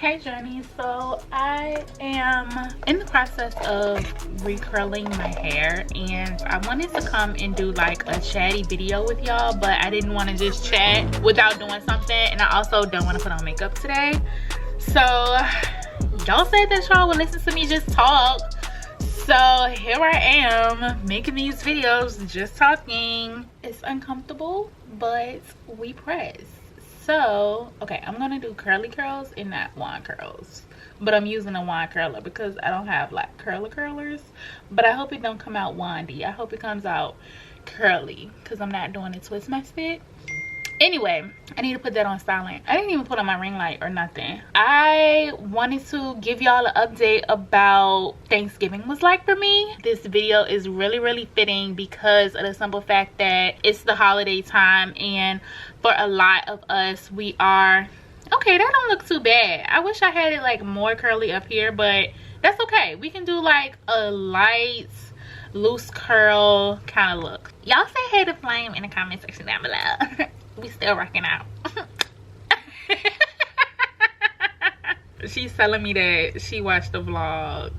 Hey Journey, so I am in the process of recurling my hair and I wanted to come and do like a chatty video with y'all, but I didn't want to just chat without doing something, and I also don't want to put on makeup today. So y'all said that y'all would listen to me just talk, so here I am making these videos just talking. It's uncomfortable, but we press. So okay, I'm gonna do curly curls and not wand curls, but I'm using a wand curler because I don't have like curlers, but I hope it don't come out wandy. I hope it comes out curly because I'm not doing a twist my spit. Anyway, I need to put that on silent. I didn't even put on my ring light or nothing. I wanted to give y'all an update about Thanksgiving was like for me. This video is really fitting because of the simple fact that it's the holiday time, and for a lot of us, we are okay. That don't look too bad. I wish I had it like more curly up here, but that's okay. We can do like a light loose curl kind of look. Y'all say hey to Flame in the comment section down below. We still rocking out. She's telling me that she watched the vlogs.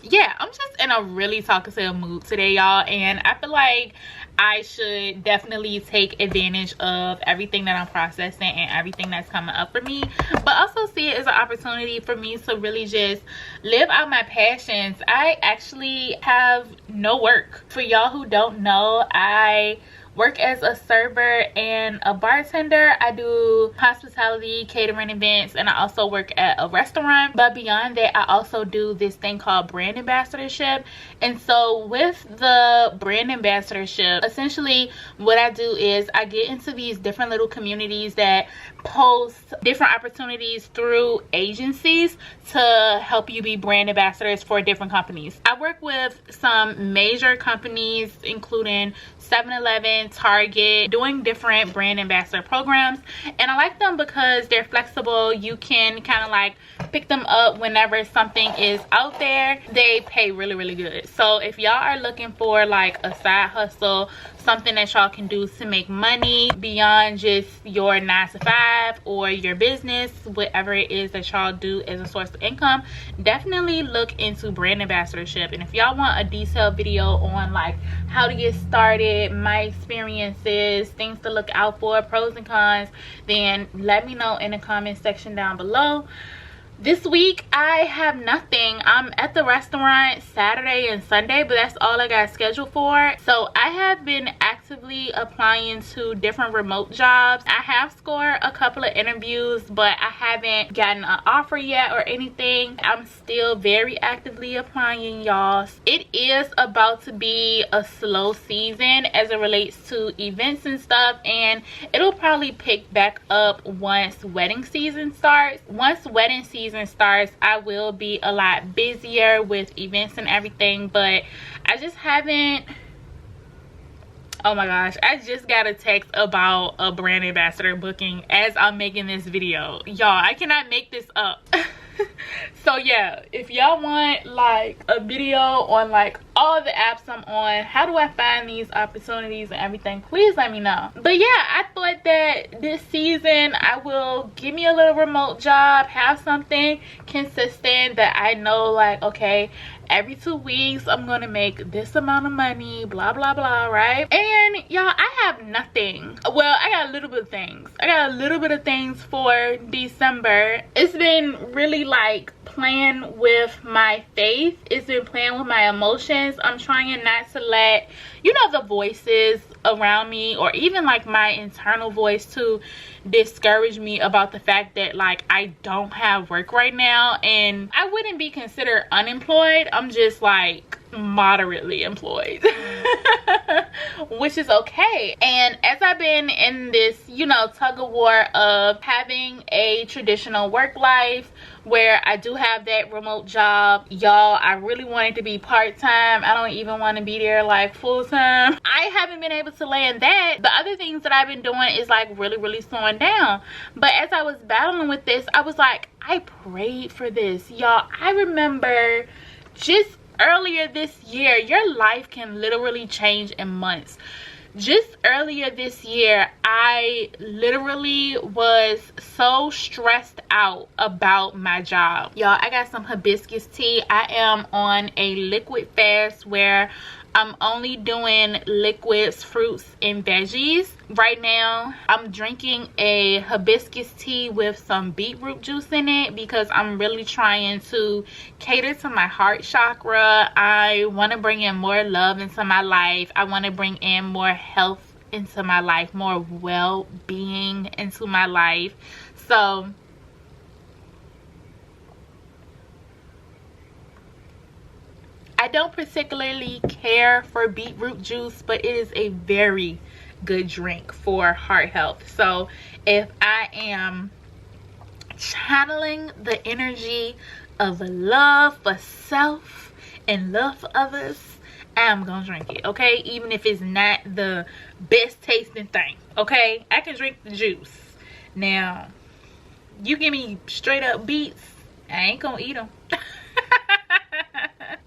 Yeah, I'm just in a really talkative mood today, y'all, and I feel like I should definitely take advantage of everything that I'm processing and everything that's coming up for me, but also see it as an opportunity for me to really just live out my passions. I actually have no work. For y'all who don't know, I work as a server and a bartender. I do hospitality, catering events, and I also work at a restaurant. But beyond that, I also do this thing called brand ambassadorship. And so with the brand ambassadorship, essentially what I do is I get into these different little communities that post different opportunities through agencies to help you be brand ambassadors for different companies. I work with some major companies including 7-Eleven, Target, doing different brand ambassador programs, and I like them because they're flexible. You can kind of like pick them up whenever something is out there. They pay really good. So if y'all are looking for like a side hustle, something that y'all can do to make money beyond just your 9-to-5 or your business, whatever it is that y'all do as a source of income, definitely look into brand ambassadorship. And if y'all want a detailed video on like how to get started, my experiences, things to look out for, pros and cons, then let me know in the comment section down below. This week I have nothing. I'm at the restaurant Saturday and Sunday, but that's all I got scheduled for. So I have been actively applying to different remote jobs. I have scored a couple of interviews, but I haven't gotten an offer yet or anything. I'm still very actively applying, y'all. It is about to be a slow season as it relates to events and stuff, and it'll probably pick back up once wedding season starts. Once wedding season starts, I will be a lot busier with events and everything, but I just haven't. Oh my gosh, I just got a text about a brand ambassador booking as I'm making this video. Y'all, I cannot make this up. So yeah, if y'all want like a video on like all the apps I'm on, how do I find these opportunities and everything, please let me know. But yeah, I thought that this season I will give me a little remote job, have something consistent that I know like, okay, every 2 weeks I'm gonna make this amount of money, blah blah blah, right? And y'all, I have nothing. Well, I got a little bit of things. I got a little bit of things for December. It's been really like playing with my faith. It's been playing with my emotions. I'm trying not to let, you know, the voices around me or even like my internal voice to discourage me about the fact that like I don't have work right now. And I wouldn't be considered unemployed. I'm just like moderately employed. Which is okay. And as I've been in this, you know, tug of war of having a traditional work life where I do have that remote job, y'all, I really want it to be part-time. I don't even want to be there like full-time. I haven't been able to land that. The other things that I've been doing is like really slowing down. But as I was battling with this, I was like, I prayed for this, y'all. I remember just earlier this year, your life can literally change in months. just earlier this year, I literally was so stressed out about my job. Y'all, I got some hibiscus tea. I am on a liquid fast where I'm only doing liquids, fruits, and veggies. Right now, I'm drinking a hibiscus tea with some beetroot juice in it because I'm really trying to cater to my heart chakra. I want to bring in more love into my life. I want to bring in more health into my life, more well-being into my life. So I don't particularly care for beetroot juice, but it is a very good drink for heart health. So if I am channeling the energy of love for self and love for others, I'm gonna drink it, okay? Even if it's not the best tasting thing, okay? I can drink the juice. Now, you give me straight up beets, I ain't gonna eat them.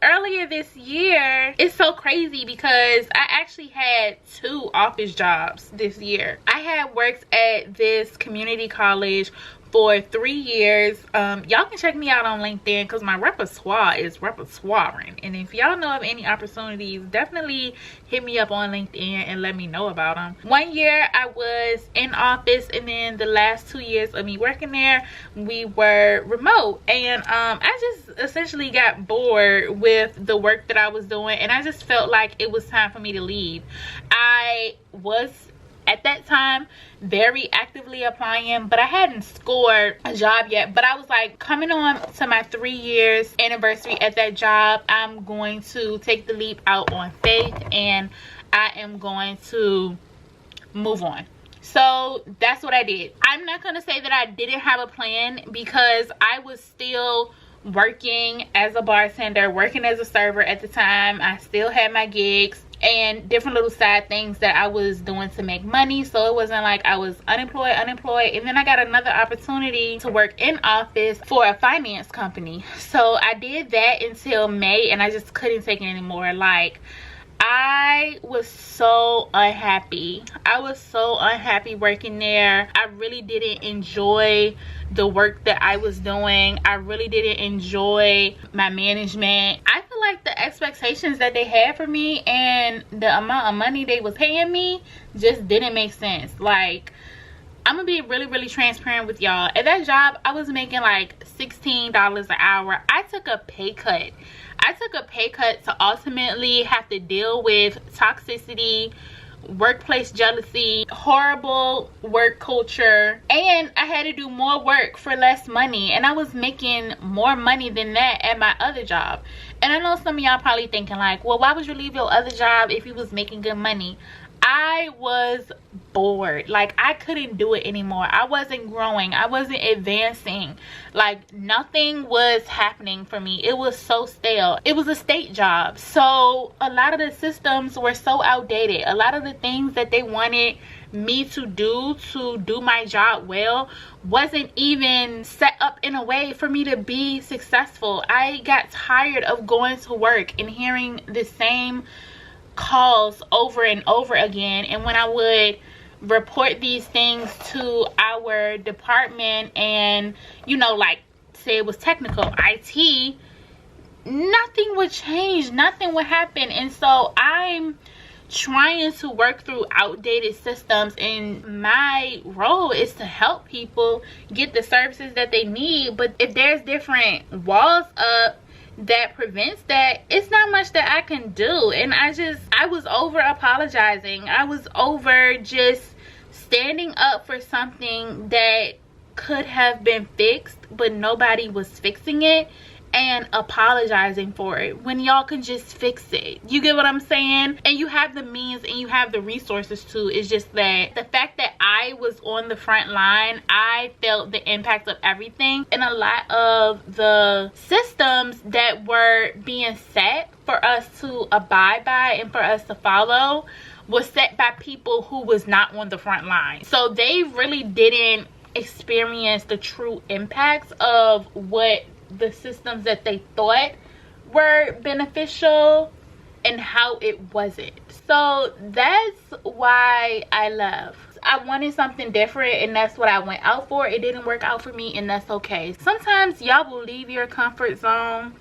Earlier this year, it's so crazy because I actually had 2 office jobs this year. I had worked at this community college for 3 years. Y'all can check me out on LinkedIn because my repertoire is repertoiring. And if y'all know of any opportunities, definitely hit me up on LinkedIn and let me know about them. 1 year I was in office, and then the last 2 years of me working there, we were remote. And I just essentially got bored with the work that I was doing, and I just felt like it was time for me to leave. I was at that time very actively applying, but I hadn't scored a job yet. But I was like, coming on to my 3 years anniversary at that job, I'm going to take the leap out on faith, and I am going to move on. So that's what I did. I'm not gonna say that I didn't have a plan, because I was still working as a bartender, working as a server at the time. I still had my gigs and different little side things that I was doing to make money. So it wasn't like I was unemployed. And then I got another opportunity to work in office for a finance company. So I did that until May, and I just couldn't take it anymore. Like, I was so unhappy. I was so unhappy working there. I really didn't enjoy the work that I was doing. I really didn't enjoy my management. I feel like the expectations that they had for me and the amount of money they was paying me just didn't make sense. Like, I'm gonna be really transparent with y'all. At that job, I was making like $16 an hour. I took a pay cut. I took a pay cut to ultimately have to deal with toxicity, workplace jealousy, horrible work culture, and I had to do more work for less money. And I was making more money than that at my other job. And I know some of y'all probably thinking like, well, why would you leave your other job if you was making good money? I was bored. Like, I couldn't do it anymore. I wasn't growing. I wasn't advancing. Like, nothing was happening for me. It was so stale. It was a state job, so a lot of the systems were so outdated. A lot of the things that they wanted me to do my job well wasn't even set up in a way for me to be successful. I got tired of going to work and hearing the same calls over and over again. And when I would report these things to our department and, you know, like say it was technical IT, nothing would change, nothing would happen. And so I'm trying to work through outdated systems, and my role is to help people get the services that they need. But if there's different walls up that prevents that, it's not much that I can do. And I was over apologizing. I was over just standing up for something that could have been fixed, but nobody was fixing it, and apologizing for it when y'all can just fix it. You get what I'm saying? And you have the means and you have the resources to. It's just that the fact that I was on the front line, I felt the impact of everything, and a lot of the systems that were being set for us to abide by and for us to follow was set by people who was not on the front line. So they really didn't experience the true impacts of what the systems that they thought were beneficial and how it wasn't. So that's why I left. I wanted something different, and that's what I went out for. It didn't work out for me, and that's okay. Sometimes y'all will leave your comfort zone,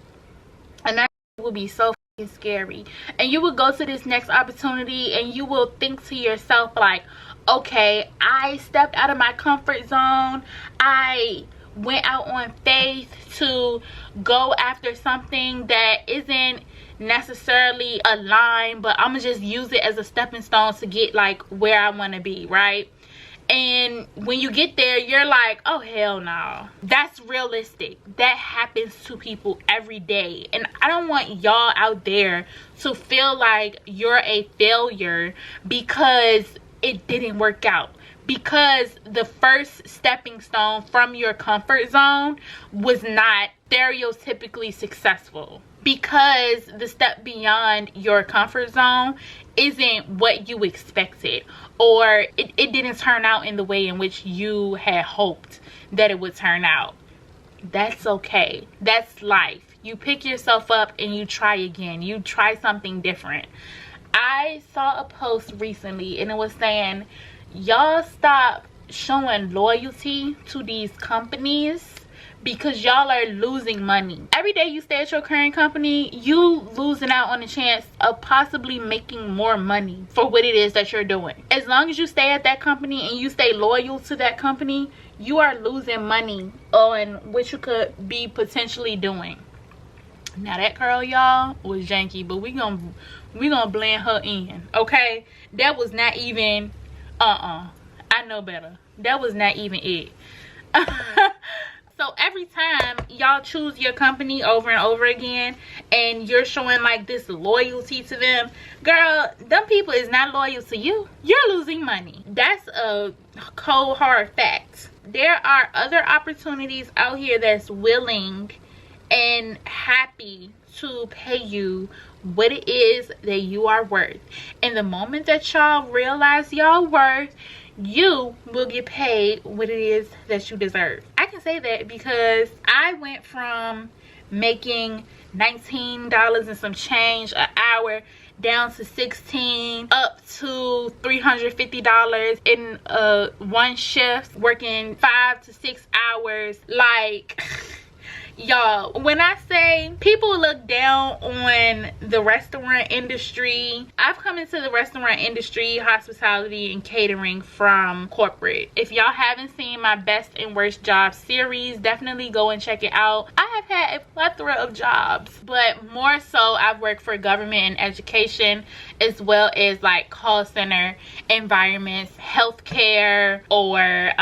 and that will be so fucking scary. And you will go to this next opportunity, and you will think to yourself like, okay, I stepped out of my comfort zone. I went out on faith to go after something that isn't necessarily aligned, but I'm gonna just use it as a stepping stone to get like where I want to be, right? And when you get there, you're like, oh hell no. That's realistic. That happens to people every day, and I don't want y'all out there to feel like you're a failure because it didn't work out, because the first stepping stone from your comfort zone was not stereotypically successful, because the step beyond your comfort zone isn't what you expected, or it didn't turn out in the way in which you had hoped that it would turn out. That's okay. That's life. You pick yourself up and you try again. You try something different. I saw a post recently, and it was saying, y'all stop showing loyalty to these companies because y'all are losing money. Every day you stay at your current company, you losing out on the chance of possibly making more money for what it is that you're doing. As long as you stay at that company and you stay loyal to that company, you are losing money on what you could be potentially doing. Now that girl, y'all, was janky, but we gonna blend her in, okay? That was not even I know better. That was not even it. So every time y'all choose your company over and over again, and you're showing like this loyalty to them, girl, them people is not loyal to you. You're losing money. That's a cold hard fact. There are other opportunities out here that's willing and happy to pay you what it is that you are worth. And the moment that y'all realize y'all worth, you will get paid what it is that you deserve. I can say that because I went from making $19 and some change an hour down to $16, up to $350 in one shift, working 5 to 6 hours. Like, y'all, when I say people look down on the restaurant industry, I've come into the restaurant industry, hospitality, and catering from corporate. If y'all haven't seen my best and worst jobs series, definitely go and check it out. I have had a plethora of jobs, but more so I've worked for government and education, as well as like call center environments, healthcare, or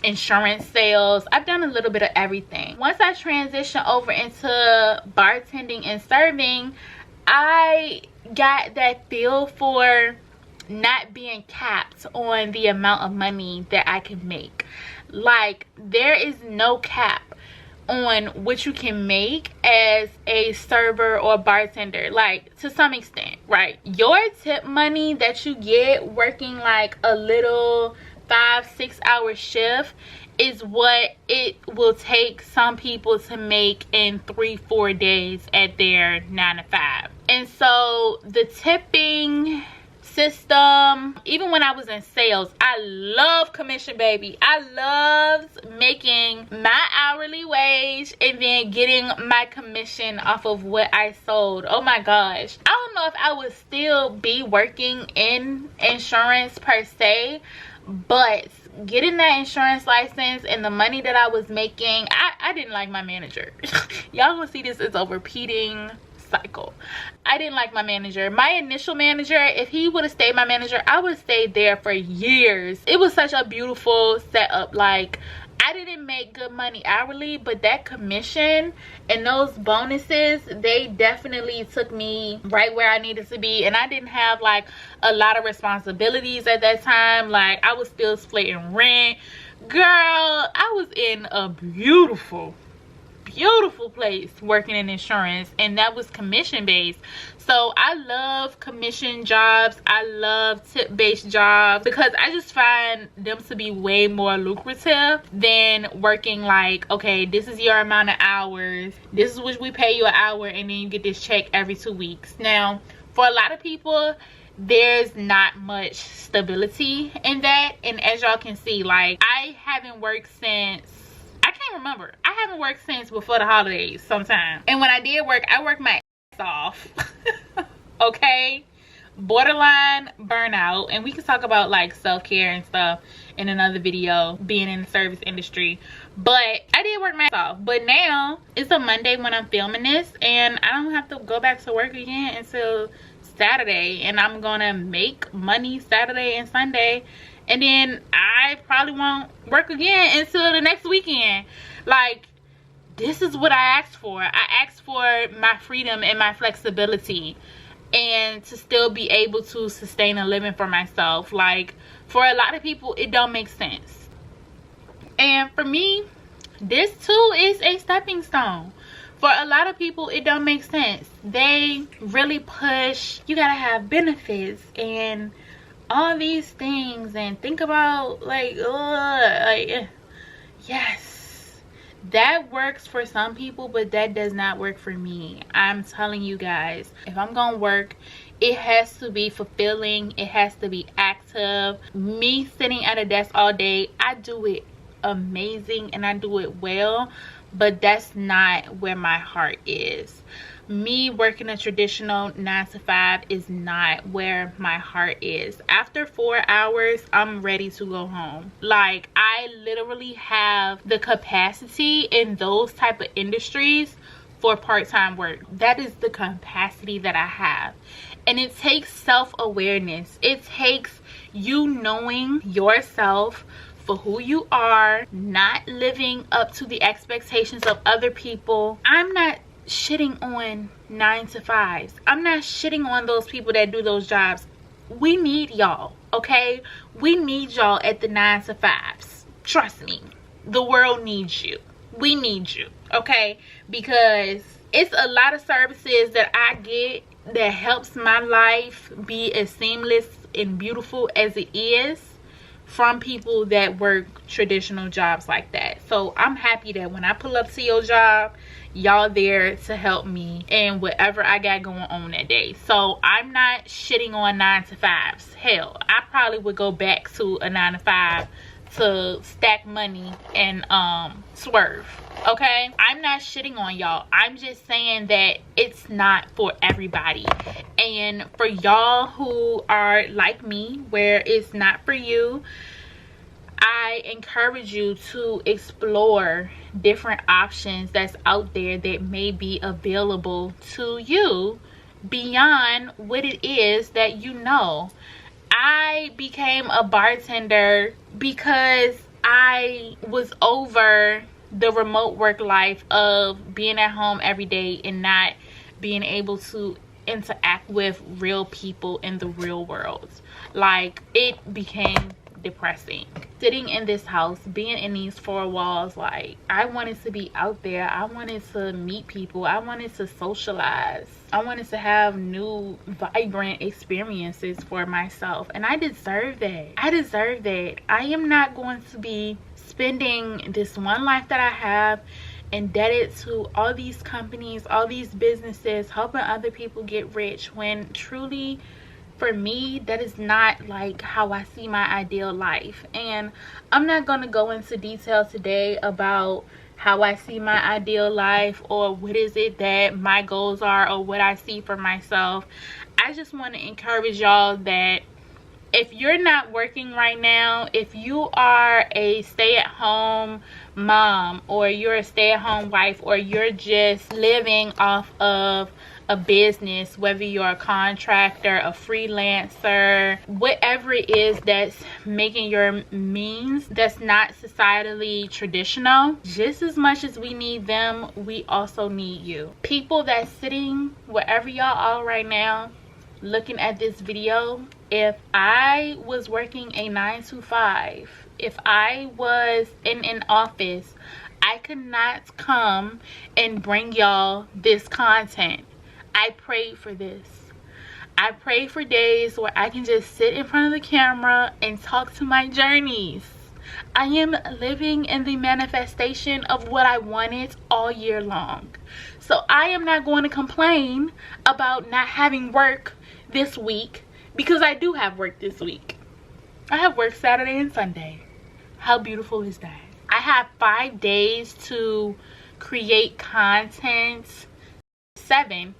insurance sales. I've done a little bit of everything. Once I transition over into bartending and serving, I got that feel for not being capped on the amount of money that I can make. Like, there is no cap on what you can make as a server or bartender, like, to some extent, right? Your tip money that you get working like a little 5-6 hour shift is what it will take some people to make in 3-4 days at their 9 to 5. And so the tipping system, even when I was in sales, I love commission, baby. I loved making my hourly wage and then getting my commission off of what I sold. Oh my gosh, I don't know if I would still be working in insurance per se, but getting that insurance license and the money that I was making, I didn't like my manager. Y'all gonna see this as a repeating cycle. I didn't like my manager. My initial manager, if he would have stayed my manager, I would have stayed there for years. It was such a beautiful setup. Like, I didn't make good money hourly, but that commission and those bonuses, they definitely took me right where I needed to be. And I didn't have like a lot of responsibilities at that time. Like, I was still splitting rent. Girl, I was in a beautiful place working in insurance, and that was commission based. So I love commission jobs. I love tip based jobs because I just find them to be way more lucrative than working like, okay, this is your amount of hours, this is what we pay you an hour, and then you get this check every 2 weeks. Now, for a lot of people, there's not much stability in that. And as y'all can see, like, I haven't worked since, I can't remember, I haven't worked since before the holidays sometime. And when I did work, I worked my ass off. Okay, borderline burnout. And we can talk about like self-care and stuff in another video, being in the service industry. But I did work my ass off. But now it's a Monday when I'm filming this, and I don't have to go back to work again until Saturday. And I'm gonna make money Saturday and Sunday, and then I probably won't work again until the next weekend. Like, this is what I asked for. I asked for my freedom and my flexibility, and to still be able to sustain a living for myself. Like, for a lot of people, it don't make sense. And for me, this too is a stepping stone. For a lot of people, it don't make sense. They really push, you gotta have benefits and all these things, and think about like, yes, that works for some people, but that does not work for me. I'm telling you guys, if I'm gonna work, it has to be fulfilling, it has to be active. Me sitting at a desk all day, I do it amazing and I do it well, but that's not where my heart is. Me working a traditional 9 to 5 is not where my heart is. After 4 hours, I'm ready to go home. Like, I literally have the capacity in those type of industries for part-time work. That is the capacity that I have. And it takes self-awareness. It takes you knowing yourself for who you are, not living up to the expectations of other people. I'm not shitting on 9 to 5s. I'm not shitting on those people that do those jobs. We need y'all, okay? We need y'all at the 9 to 5s. Trust me, the world needs you. We need you, okay? Because it's a lot of services that I get that helps my life be as seamless and beautiful as it is from people that work traditional jobs like that. So I'm happy that when I pull up to your job, y'all there to help me and whatever I got going on that day. So I'm not shitting on 9 to 5s. Hell, I probably would go back to a 9 to 5 to stack money and swerve. Okay, I'm not shitting on y'all. I'm just saying that it's not for everybody. And for y'all who are like me, where it's not for you, I encourage you to explore different options that's out there that may be available to you beyond what it is that you know. I became a bartender because I was over the remote work life of being at home every day and not being able to interact with real people in the real world. Like, it became depressing sitting in this house, being in these 4 walls. Like, I wanted to be out there. I wanted to meet people. I wanted to socialize. I wanted to have new vibrant experiences for myself, and I deserve that. I deserve that. I am not going to be spending this one life that I have indebted to all these companies, all these businesses, helping other people get rich, when truly, for me, that is not like how I see my ideal life. And I'm not going to go into detail today about how I see my ideal life or what is it that my goals are or what I see for myself. I just want to encourage y'all that if you're not working right now, if you are a stay-at-home mom, or you're a stay-at-home wife, or you're just living off of a business, whether you're a contractor, a freelancer, whatever it is that's making your means that's not societally traditional, just as much as we need them, we also need you. People that's sitting wherever y'all are right now looking at this video, if I was working a 9 to 5, if I was in an office, I could not come and bring y'all this content. I prayed for this. I pray for days where I can just sit in front of the camera and talk to my journeys. I am living in the manifestation of what I wanted all year long. So I am not going to complain about not having work this week because I do have work this week. I have work Saturday and Sunday. How beautiful is that? I have 5 days to create content. 7.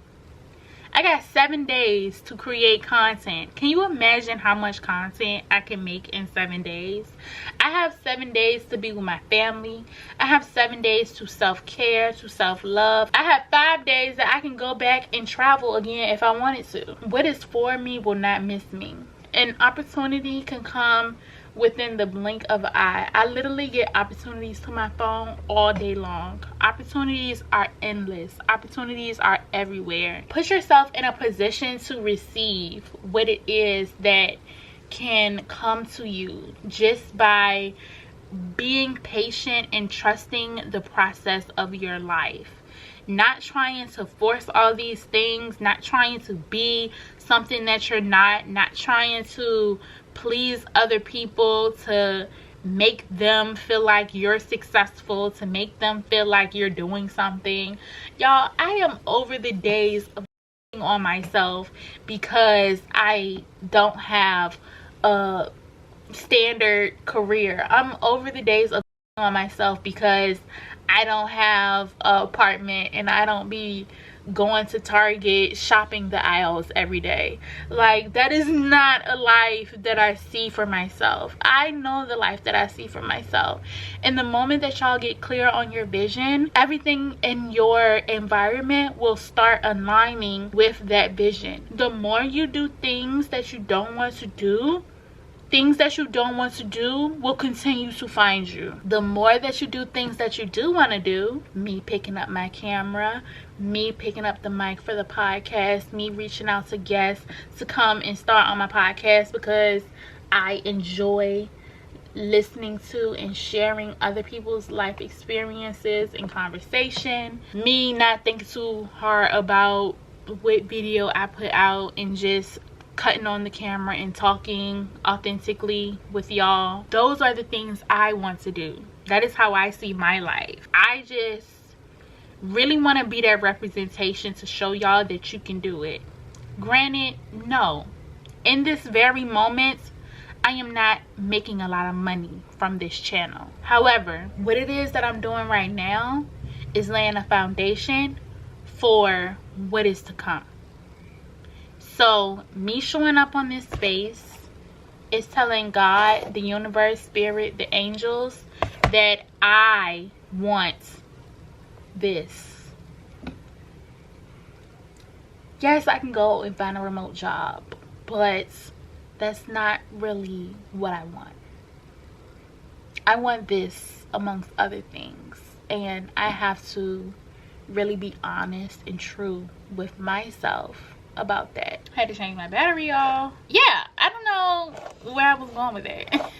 I got 7 days to create content. Can you imagine how much content I can make in 7 days? I have 7 days to be with my family. I have 7 days to self-care, to self-love. I have 5 days that I can go back and travel again if I wanted to. What is for me will not miss me. An opportunity can come within the blink of an eye. I literally get opportunities to my phone all day long. Opportunities are endless. Opportunities are everywhere. Put yourself in a position to receive what it is that can come to you just by being patient and trusting the process of your life. Not trying to force all these things, not trying to be something that you're not trying to please other people to make them feel like you're successful, to make them feel like you're doing something. Y'all, I am over the days of on myself because I don't have a standard career. I'm over the days of on myself because I don't have an apartment and I don't be going to Target shopping the aisles every day. Like, that is not a life that I see for myself. I know the life that I see for myself. And the moment that y'all get clear on your vision, everything in your environment will start aligning with that vision. The more you do things that you don't want to do, things that you don't want to do will continue to find you. The more that you do things that you do want to do, me picking up my camera, me picking up the mic for the podcast, me reaching out to guests to come and start on my podcast because I enjoy listening to and sharing other people's life experiences and conversation. Me not thinking too hard about what video I put out and just cutting on the camera and talking authentically with y'all. Those are the things I want to do. That is how I see my life. I just really want to be that representation to show y'all that you can do it. Granted, no, in this very moment I am not making a lot of money from this channel. However, what it is that I'm doing right now is laying a foundation for what is to come. So me showing up on this space is telling God, the universe, spirit, the angels that I want this. Yes, I can go and find a remote job, but that's not really what I want. I want this amongst other things, and I have to really be honest and true with myself about that. I had to change my battery, y'all. Yeah, I don't know where I was going with that.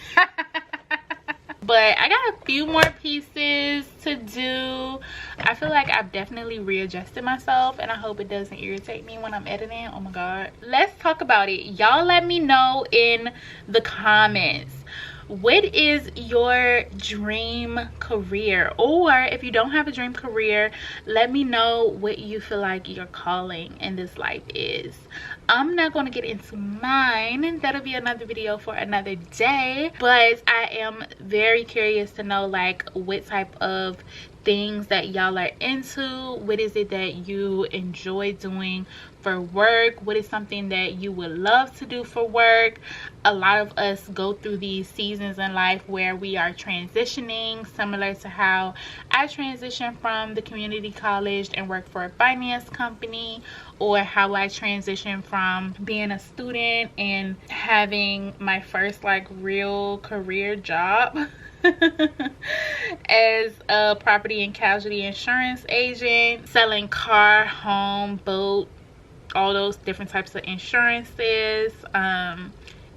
But I got a few more pieces to do. I feel like I've definitely readjusted myself, and I hope it doesn't irritate me when I'm editing. Oh my god. Let's talk about it. Y'all let me know in the comments, what is your dream career? Or if you don't have a dream career, let me know what you feel like your calling in this life is. I'm not going to get into mine, and that'll be another video for another day, but I am very curious to know like what type of things that y'all are into. What is it that you enjoy doing for work? What is something that you would love to do for work? A lot of us go through these seasons in life where we are transitioning, similar to how I transitioned from the community college and work for a finance company, or how I transitioned from being a student and having my first like real career job as a property and casualty insurance agent, selling car, home, boat, all those different types of insurances.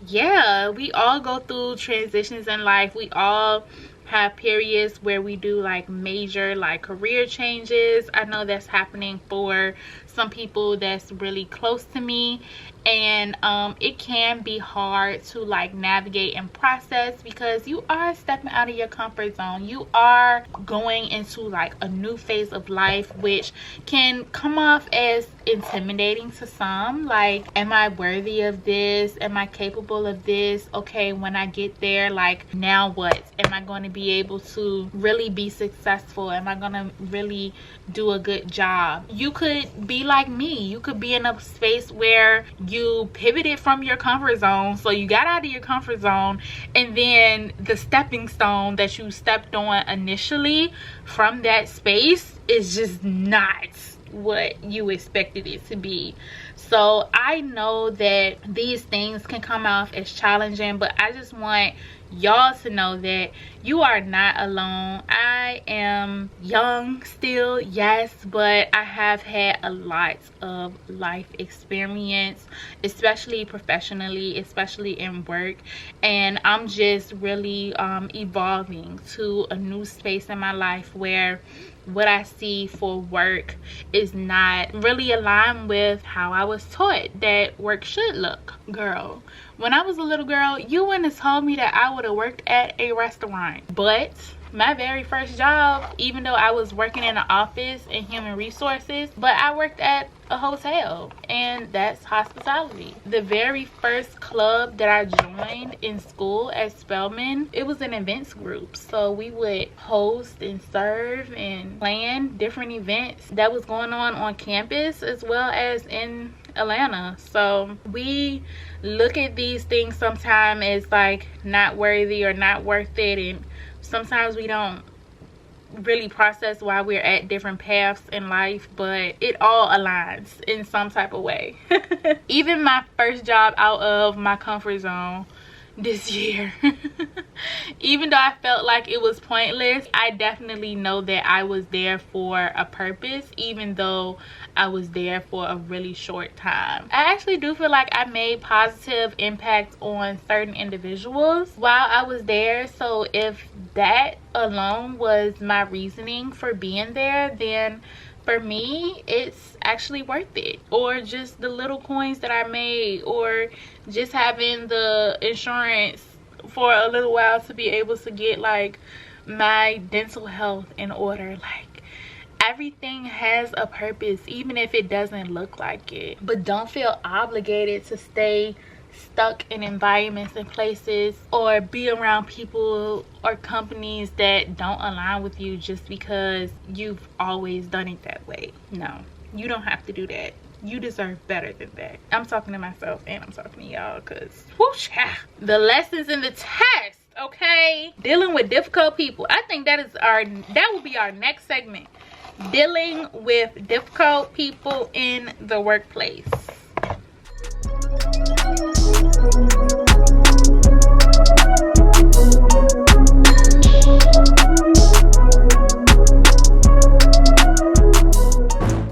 Yeah, we all go through transitions in life. We all have periods where we do like major like career changes. I know that's happening for some people that's really close to me, and it can be hard to like navigate and process because you are stepping out of your comfort zone. You are going into like a new phase of life, which can come off as intimidating to some. Like, am I worthy of this? Am I capable of this? Okay, when I get there, like, now what? Am I going to be able to really be successful? Am I going to really do a good job? You could be like me. You could be in a space where you pivoted from your comfort zone, so you got out of your comfort zone, and then the stepping stone that you stepped on initially from that space is just not what you expected it to be. So I know that these things can come off as challenging, but I just want y'all to know that you are not alone. I am young still, yes, but I have had a lot of life experience, especially professionally, especially in work, and I'm just really evolving to a new space in my life where what I see for work is not really aligned with how I was taught that work should look. Girl, when I was a little girl, you wouldn't have told me that I would have worked at a restaurant. But my very first job, even though I was working in an office in human resources, but I worked at a hotel, and that's hospitality. The very first club that I joined in school at Spelman, it was an events group. So we would host and serve and plan different events that was going on campus as well as in Atlanta. So we look at these things sometimes as like not worthy or not worth it, and sometimes we don't really process why we're at different paths in life, but it all aligns in some type of way. Even my first job out of my comfort zone this year, even though I felt like it was pointless, I definitely know that I was there for a purpose, even though I was there for a really short time. I actually do feel like I made positive impact on certain individuals while I was there. So if that alone was my reasoning for being there, then for me it's actually worth it. Or just the little coins that I made, or just having the insurance for a little while to be able to get like my dental health in order. Like, everything has a purpose, even if it doesn't look like it. But don't feel obligated to stay stuck in environments and places, or be around people or companies that don't align with you just because you've always done it that way. No, you don't have to do that. You deserve better than that. I'm talking to myself and I'm talking to y'all, because the lessons in the test, okay? Dealing with difficult people. I think that will be our next segment. Dealing with difficult people in the workplace.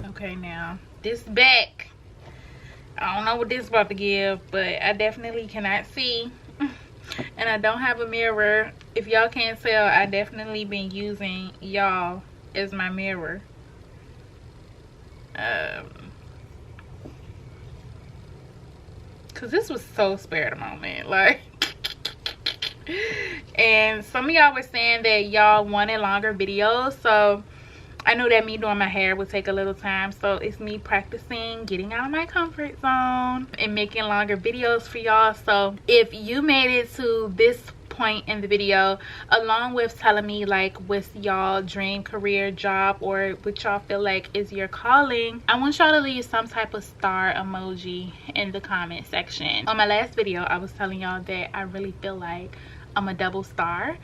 Okay, now this back, I don't know what this is about to give, but I definitely cannot see, and I don't have a mirror. If y'all can't tell, I definitely been using y'all as my mirror. Cause this was so spare the moment, like. And some of y'all were saying that y'all wanted longer videos, so I know that me doing my hair would take a little time, so it's me practicing getting out of my comfort zone and making longer videos for y'all. So if you made it to this point in the video, along with telling me like what's y'all dream career job or what y'all feel like is your calling, I want y'all to leave some type of star emoji in the comment section. On my last video, I was telling y'all that I really feel like I'm a double star,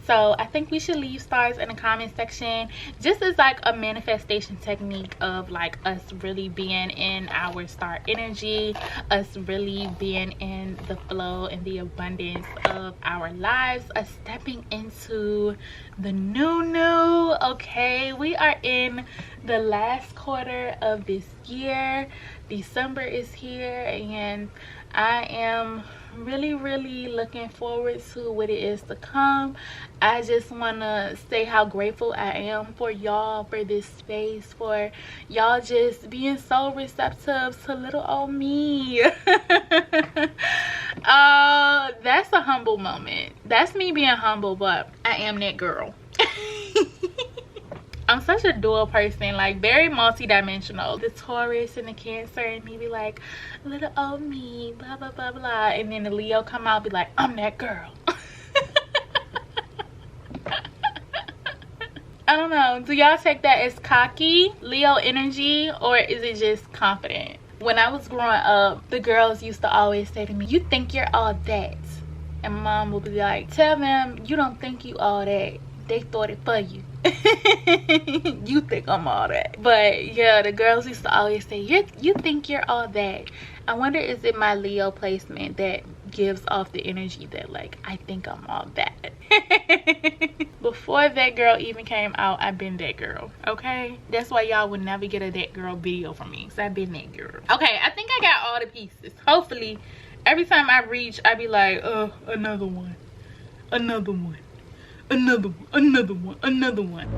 so I think we should leave stars in the comment section, just as like a manifestation technique of like us really being in our star energy, us really being in the flow and the abundance of our lives, us stepping into the new. Okay, we are in the last quarter of this year. December is here, and I am really looking forward to what it is to come. I just want to say how grateful I am for y'all, for this space, for y'all just being so receptive to little old me. That's a humble moment. That's me being humble, but I am that girl. I'm such a dual person, like very multi-dimensional. The Taurus and the Cancer and me be like, little old me, blah blah blah blah, and then the Leo come out be like, I'm that girl. I don't know, do y'all take that as cocky Leo energy, or is it just confident? When I was growing up, the girls used to always say to me, you think you're all that, and mom would be like, tell them you don't think you all that, they thought it for you. You think I'm all that. But yeah, the girls used to always say, you think you're all that. I wonder, is it my Leo placement that gives off the energy that like I think I'm all that? Before that girl even came out, I've been that girl, okay? That's why y'all would never get a that girl video from me, because I've been that girl. Okay, I think I got all the pieces. Hopefully every time I reach, I be like, another one, another one, another one, another one, another one.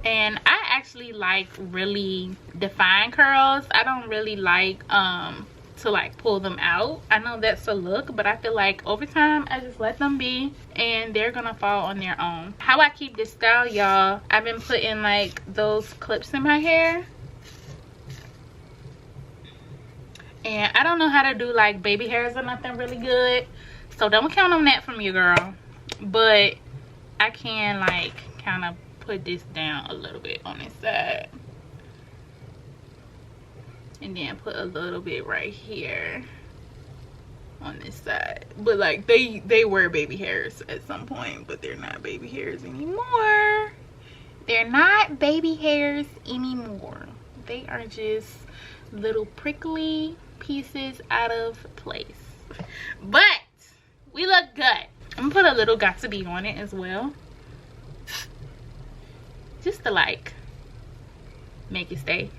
And I actually like really defined curls. I don't really like to like pull them out. I know that's a look, but I feel like over time I just let them be and they're gonna fall on their own. How I keep this style, y'all, I've been putting like those clips in my hair. And I don't know how to do like baby hairs or nothing really good, so don't count on that from you, girl. But I can like kind of put this down a little bit on this side, and then put a little bit right here on this side. But like they were baby hairs at some point, but they're not baby hairs anymore. They're not baby hairs anymore. They are just little prickly pieces out of place. But we look good. I'm gonna put a little got to be on it as well, just to like make it stay,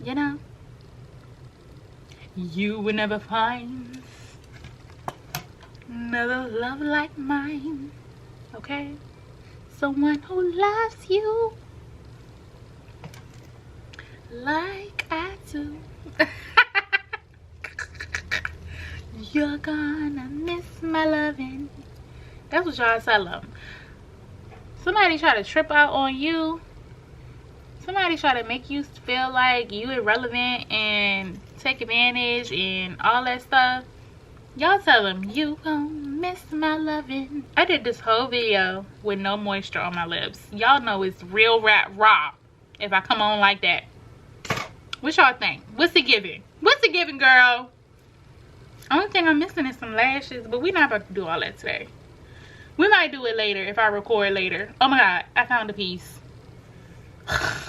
you know. You will never find another love like mine, okay? Someone who loves you like I do. You're gonna miss my loving. That's what y'all tell them. Somebody try to trip out on you, somebody try to make you feel like you irrelevant and take advantage and all that stuff, y'all tell them you gonna miss my loving. I did this whole video with no moisture on my lips. Y'all know it's real rap raw if I come on like that. What y'all think? What's it giving? What's it giving, girl? Only thing I'm missing is some lashes, but we're not about to do all that today. We might do it later if I record later. Oh my god, I found a piece. Oh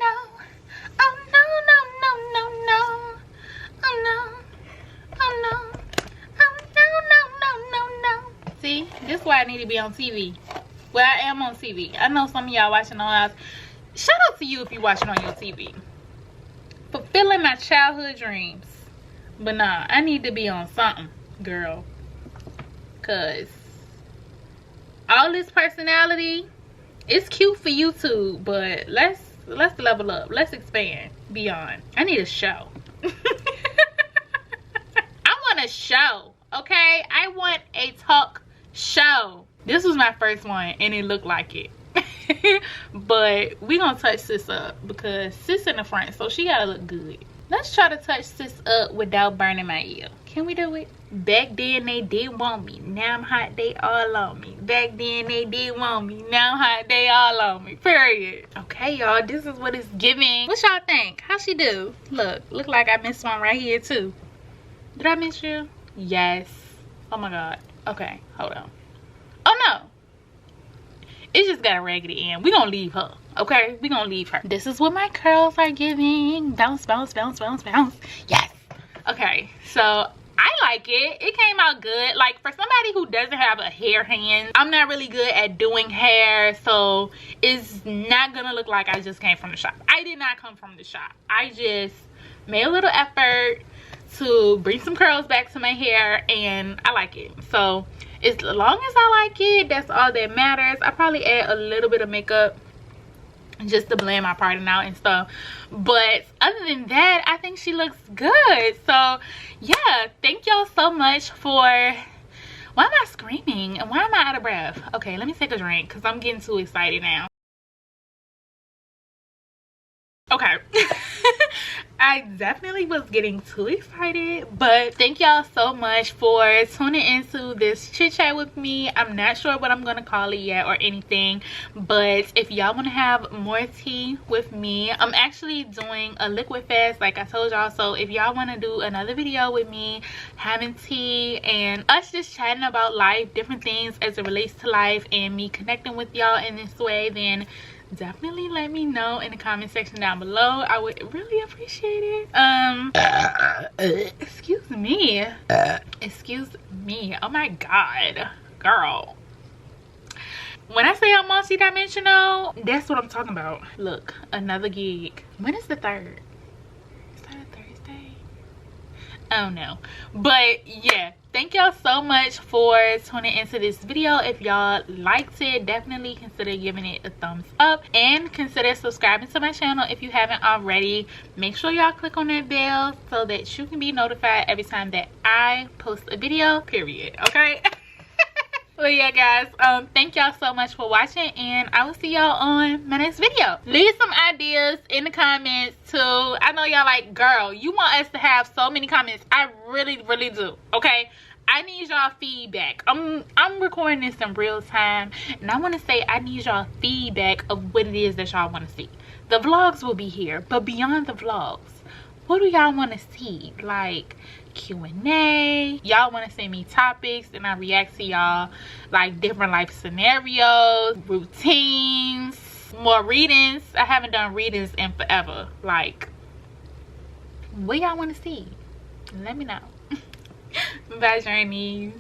no. Oh no, no, no, no, no. Oh no. Oh no. Oh no, no, no, no, no. See, this is why I need to be on TV. Well, I am on TV. I know some of y'all watching on us. Shout out to you if you're watching on your TV. Fulfilling my childhood dreams. But nah, I need to be on something, girl. Cause all this personality, it's cute for YouTube, but let's level up. Let's expand beyond. I need a show. I want a show, okay? I want a talk show. This was my first one and it looked like it. But we gonna touch sis up because sis in the front, so she gotta look good. Let's try to touch sis up without burning my ear. Can we do it? Back then they did want me, now I'm hot, they all on me. Back then they did want me, now I'm hot, they all on me. Period. Okay, y'all, this is what it's giving. What y'all think? How she do? Look like I missed one right here too. Did I miss you? Yes. Oh my god. Okay, hold on. Oh no, it's just got a raggedy end. We gonna leave her, okay? We gonna leave her. This is what my curls are giving. Bounce, bounce, bounce, bounce, bounce. Yes. Okay, so I like it. It came out good. Like, for somebody who doesn't have a hair hand, I'm not really good at doing hair, so it's not gonna look like I just came from the shop. I did not come from the shop. I just made a little effort to bring some curls back to my hair, and I like it. So as long as I like it, that's all that matters. I probably add a little bit of makeup just to blend my parting out and stuff, but other than that, I think she looks good. So yeah, thank y'all so much for... Why am I screaming and why am I out of breath? Okay, let me take a drink because I'm getting too excited now. Okay. I definitely was getting too excited, but thank y'all so much for tuning into this chit chat with me. I'm not sure what I'm gonna call it yet or anything, but if y'all want to have more tea with me, I'm actually doing a liquid fast like I told y'all. So if y'all want to do another video with me having tea and us just chatting about life, different things as it relates to life, and me connecting with y'all in this way, then definitely let me know in the comment section down below. I would really appreciate it. Excuse me. Excuse me. Oh my god, girl. When I say I'm multi-dimensional, that's what I'm talking about. Look, another gig. When is the 3rd? Is that a Thursday? I don't know, but yeah, thank y'all so much for tuning into this video. If y'all liked it, definitely consider giving it a thumbs up and consider subscribing to my channel if you haven't already. Make sure y'all click on that bell so that you can be notified every time that I post a video, period. Okay. Well, yeah guys, thank y'all so much for watching, and I will see y'all on my next video. Leave some ideas in the comments too. I know y'all like, girl, you want us to have so many comments. I really do. Okay, I need y'all feedback. I'm recording this in real time, and I want to say I need y'all feedback of what it is that y'all want to see. The vlogs will be here, but beyond the vlogs, what do y'all want to see? Like Q&A, y'all want to send me topics and I react to y'all, like different life scenarios, routines, more readings. I haven't done readings in forever. Like, what y'all want to see? Let me know. Bye, journeys.